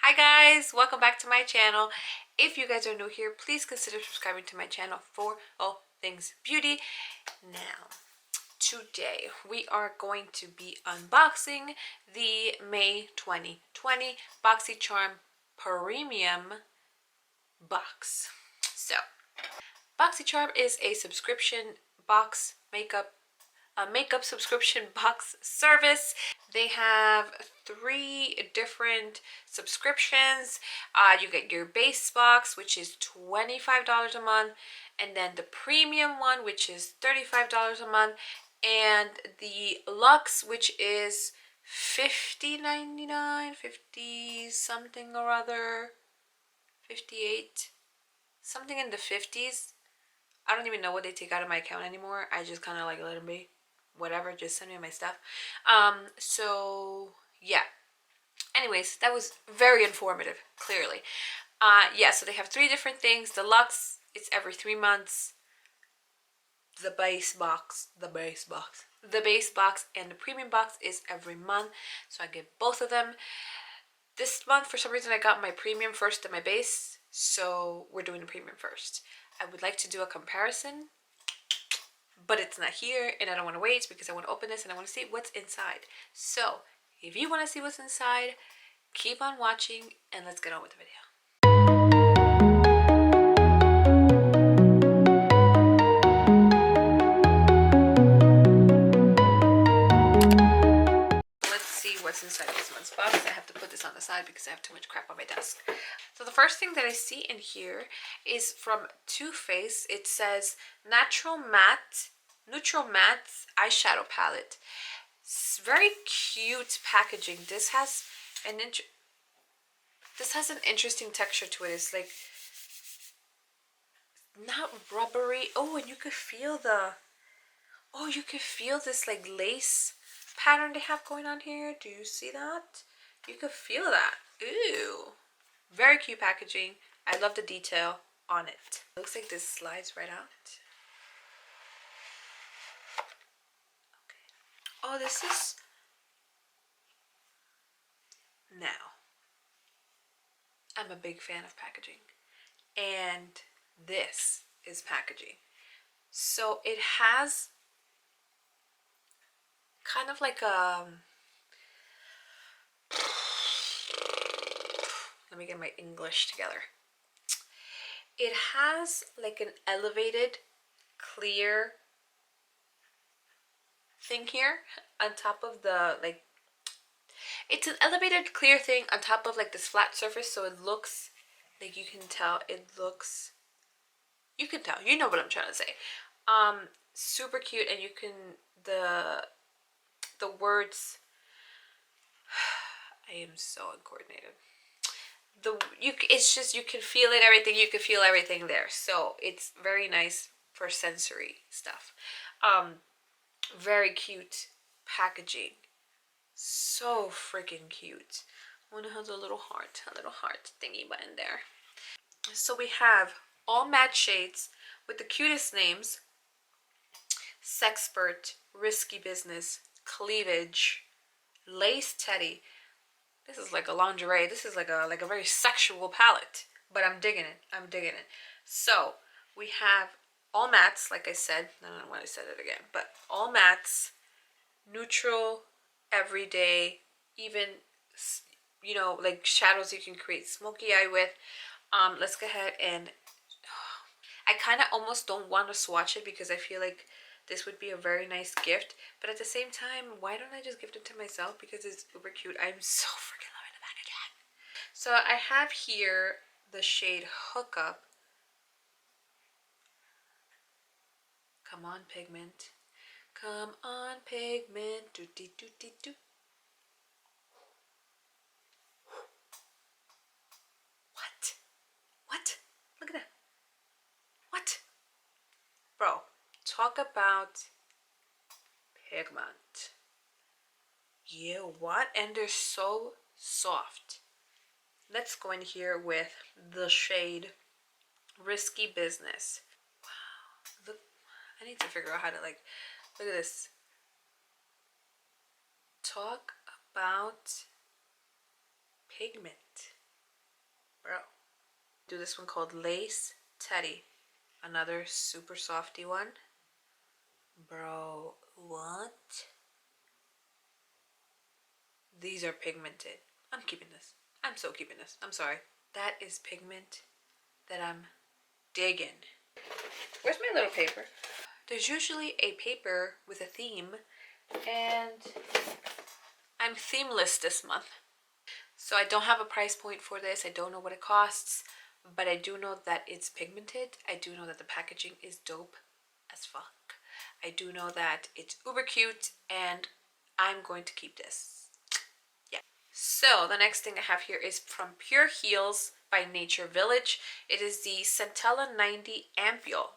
Hi guys, welcome back to my channel. If you guys are new here, please consider subscribing to my channel for all things beauty. Now, today we are going to be unboxing the May 2020 BoxyCharm Premium box. So, BoxyCharm is a subscription box makeup subscription box service. They have 3 different subscriptions. You get your base box, which is $25 a month, and then the premium one, which is $35 a month, and the luxe, which is $50.99, 50 something or other, 58, something in the 50s. I don't even know what they take out of my account anymore. I just kind of like let them be. Whatever, just send me my stuff. So yeah. Anyways, that was very informative, clearly. Yeah, so they have 3 different things. Deluxe, it's every 3 months. The base box, and the premium box is every month. So I get both of them. This month, for some reason, I got my premium first and my base. So we're doing the premium first. I would like to do a comparison, but it's not here and I don't want to wait because I want to open this and I want to see what's inside. So if you want to see what's inside, keep on watching and let's get on with the video. Let's see what's inside this month's box. I have to put this on the side because I have too much crap on my desk. So the first thing that I see in here is from Too Faced. It says Neutral Matte eyeshadow palette. It's very cute packaging. This has an interesting texture to it. It's like not rubbery. Oh, and you could feel this like lace pattern they have going on here. Do you see that? You could feel that. Ooh, very cute packaging. I love the detail on it. Looks like this slides right out. Oh, this is... Now, I'm a big fan of packaging. And this is packaging. So it has kind of like a... Let me get my English together. It has like an elevated, clear thing here on top of the, like, it's an elevated clear thing on top of like this flat surface, so it looks like you can tell, you know what I'm trying to say. Super cute, and you can, the words, I am so uncoordinated. It's just, you can feel it, everything, you can feel everything there. So it's very nice for sensory stuff. Very cute packaging. So freaking cute. One has a little heart thingy button there. So we have all matte shades with the cutest names: Sexpert, Risky Business, Cleavage, Lace Teddy. This is like a lingerie. This is like a very sexual palette, but I'm digging it. So we have all mattes, like I said. I don't know why I said it again, but all mattes, neutral, everyday, even, you know, like shadows you can create smoky eye with. Let's go ahead and I kind of almost don't want to swatch it because I feel like this would be a very nice gift, but at the same time, why don't I just gift it to myself because it's super cute. I'm so freaking loving the packaging. So I have here the shade Hookup. Come on, pigment. Come on, pigment. Do do do do do. What? Look at that. What? Bro, talk about pigment. Yeah, what? And they're so soft. Let's go in here with the shade Risky Business. Wow. Look, I need to figure out how to, like, look at this. Talk about pigment. do this one called Lace Teddy. Another super softy one. Bro, what? These are pigmented. I'm keeping this. I'm so keeping this. I'm sorry. That is pigment that I'm digging. Where's my little paper? There's usually a paper with a theme, and I'm themeless this month. So I don't have a price point for this. I don't know what it costs, but I do know that it's pigmented. I do know that the packaging is dope as fuck. I do know that it's uber cute, and I'm going to keep this. Yeah. So the next thing I have here is from Pure Heals by Nature Village. It is the Centella 90 Ampule.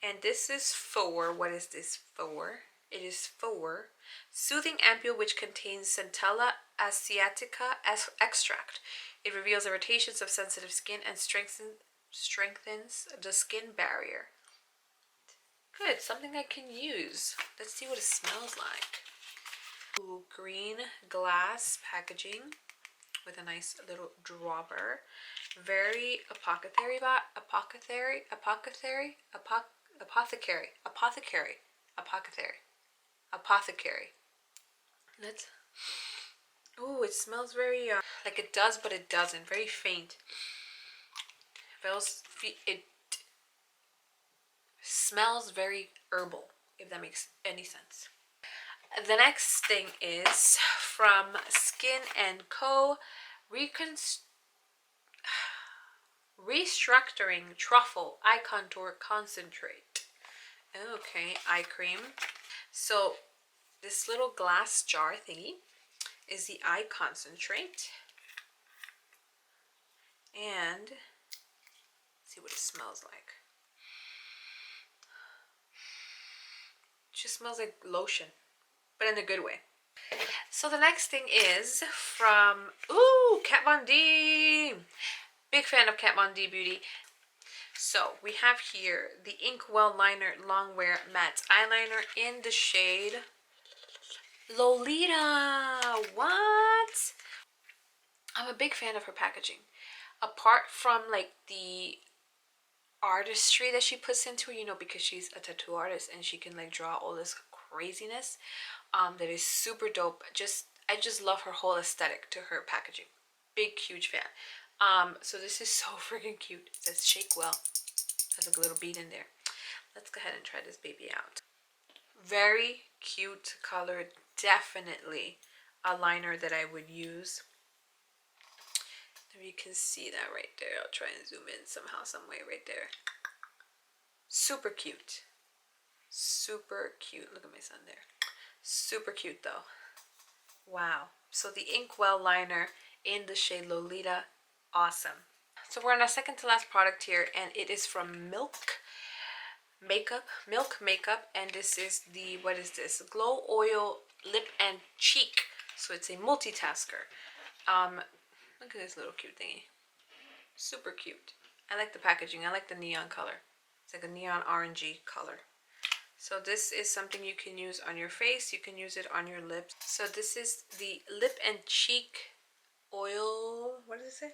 And this is for, what is this for? It is for Soothing Ampule, which contains Centella asiatica extract. It reveals irritations of sensitive skin and strengthens the skin barrier. Good, something I can use. Let's see what it smells like. Ooh, green glass packaging with a nice little dropper. Very apothecary. Let's. Ooh, it smells very like it does, but it doesn't. Very faint. It smells very herbal, if that makes any sense. The next thing is from Skin & Co. Restructuring Truffle Eye Contour Concentrate. Okay, eye cream. So this little glass jar thingy is the eye concentrate. And let's see what it smells like. It just smells like lotion, but in a good way. So the next thing is from, ooh, Kat Von D. Big fan of Kat Von D Beauty. So we have here the Inkwell Liner Longwear Matte Eyeliner in the shade Lolita. What? I'm a big fan of her packaging. Apart from like the artistry that she puts into it, you know, because she's a tattoo artist and she can like draw all this craziness that is super dope. I just love her whole aesthetic to her packaging. Big huge fan. So this is so freaking cute. It says shake well. Has a little bead in there. Let's go ahead and try this baby out. Very cute color. Definitely a liner that I would use. If you can see that right there, I'll try and zoom in somehow, some way right there. Super cute. Super cute. Look at my son there. Super cute though. Wow. So the Inkwell liner in the shade Lolita. Awesome. So we're on our second to last product here, and it is from Milk Makeup, and this is the, what is this? Glow Oil Lip and Cheek. So it's a multitasker. Look at this little cute thingy. Super cute. I like the packaging. I like the neon color. It's like a neon orangey color. So this is something you can use on your face. You can use it on your lips. So this is the Lip and Cheek Oil. What does it say?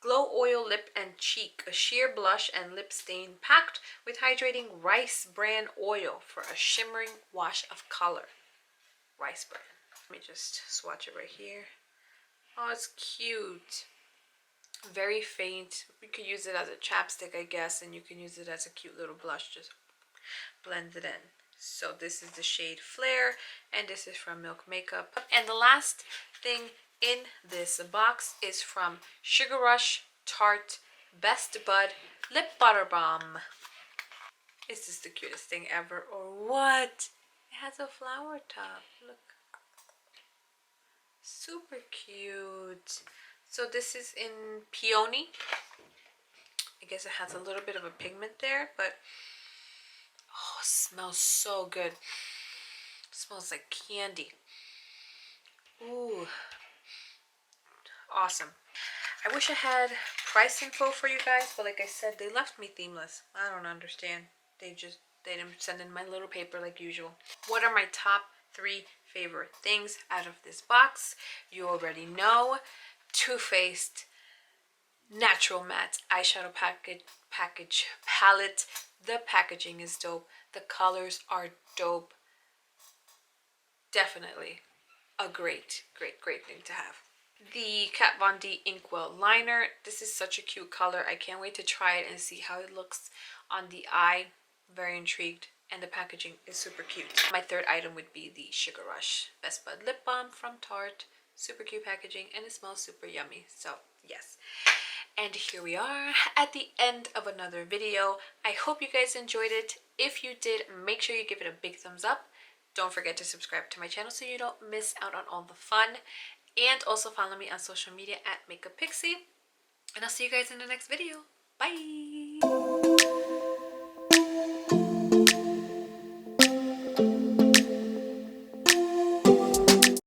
Glow Oil Lip and Cheek, a sheer blush and lip stain packed with hydrating rice bran oil for a shimmering wash of color. Rice bran. Let me just swatch it right here. Oh, it's cute. Very faint. You could use it as a chapstick, I guess, and you can use it as a cute little blush. Just blend it in. So this is the shade Flare, and this is from Milk Makeup. And the last thing in this box is from Sugar Rush Tarte Best Bud Lip Butter Balm. Is this the cutest thing ever, or what? It has a flower top. Look. Super cute. So this is in Peony. I guess it has a little bit of a pigment there, but oh, it smells so good. It smells like candy. Ooh. Awesome. I wish I had price info for you guys, but like I said, they left me themeless. I don't understand. They didn't send in my little paper like usual. What are my top 3 favorite things out of this box? You already know. Too Faced natural matte eyeshadow palette. The packaging is dope. The colors are dope. Definitely a great thing to have. The Kat Von D Inkwell liner. This is such a cute color. I can't wait to try it and see how it looks on the eye. Very intrigued, and the packaging is super cute. My third item would be the Sugar Rush Best Bud Lip Balm from Tarte. Super cute packaging, and it smells super yummy, so yes. And here we are at the end of another video. I hope you guys enjoyed it. If you did, make sure you give it a big thumbs up. Don't forget to subscribe to my channel so you don't miss out on all the fun. And also follow me on social media at MakeupPixie. And I'll see you guys in the next video. Bye!